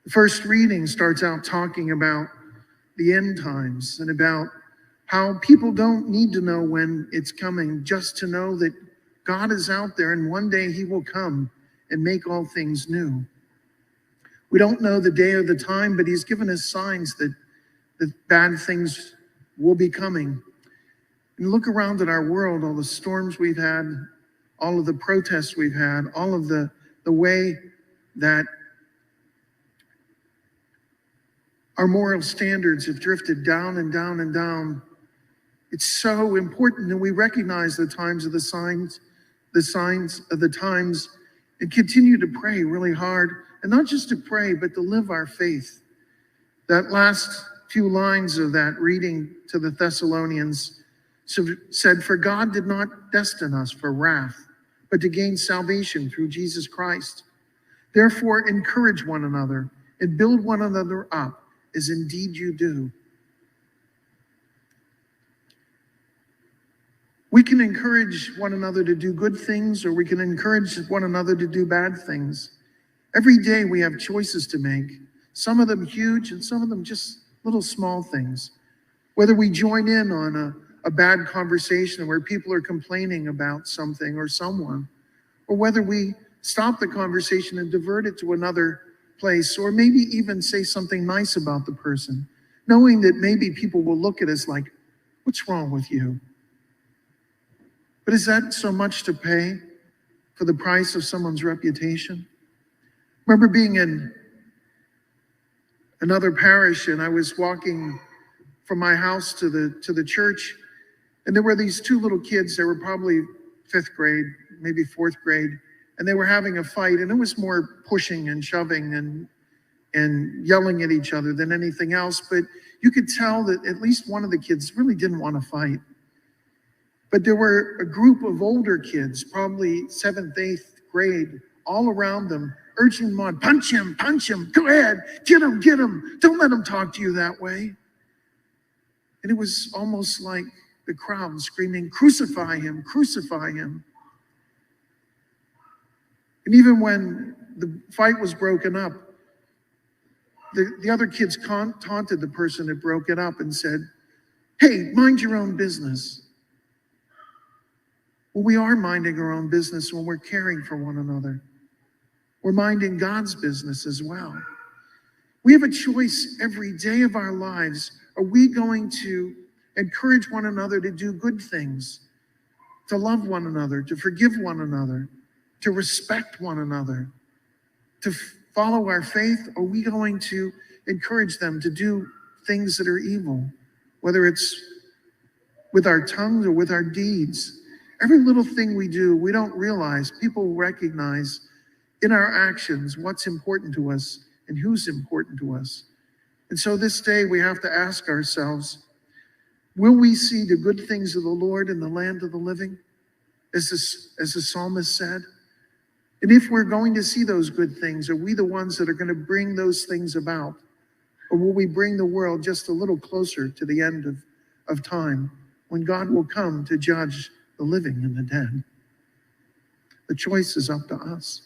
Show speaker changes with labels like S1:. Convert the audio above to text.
S1: The first reading starts out talking about the end times and about how people don't need to know when it's coming, just to know that God is out there and one day he will come and make all things new. We don't know the day or the time, but he's given us signs that bad things will be coming. And look around at our world, all the storms we've had, all of the protests we've had, all of the way that our moral standards have drifted down and down and down. It's so important that we recognize the times of the signs of the times, and continue to pray really hard, and not just to pray, but to live our faith. That last few lines of that reading to the Thessalonians said, "For God did not destine us for wrath, but to gain salvation through Jesus Christ. Therefore, encourage one another and build one another up, as indeed you do." We can encourage one another to do good things, or we can encourage one another to do bad things. Every day we have choices to make, some of them huge and some of them just little small things. Whether we join in on a bad conversation where people are complaining about something or someone, or whether we stop the conversation and divert it to another place, or maybe even say something nice about the person, knowing that maybe people will look at us like, "What's wrong with you?" But is that so much to pay for the price of someone's reputation? I remember being in another parish, and I was walking from my house to the church, and there were these two little kids. They were probably 5th grade, maybe 4th grade, and they were having a fight, and it was more pushing and shoving and yelling at each other than anything else. But you could tell that at least one of the kids really didn't want to fight. But there were a group of older kids, probably 7th, 8th grade, all around them, urging them on, punch him, go ahead, get him, don't let him talk to you that way. And it was almost like the crowd screaming, crucify him, crucify him. And even when the fight was broken up, the other kids taunted the person that broke it up and said, "Hey, mind your own business." Well, we are minding our own business when we're caring for one another. We're minding God's business as well. We have a choice every day of our lives. Are we going to encourage one another to do good things, to love one another, to forgive one another, to respect one another, to follow our faith? Or are we going to encourage them to do things that are evil, whether it's with our tongues or with our deeds? Every little thing we do, we don't realize, people recognize in our actions what's important to us and who's important to us. And so this day we have to ask ourselves, will we see the good things of the Lord in the land of the living, as the psalmist said? And if we're going to see those good things, are we the ones that are going to bring those things about? Or will we bring the world just a little closer to the end of time, when God will come to judge the living and the dead? The choice is up to us.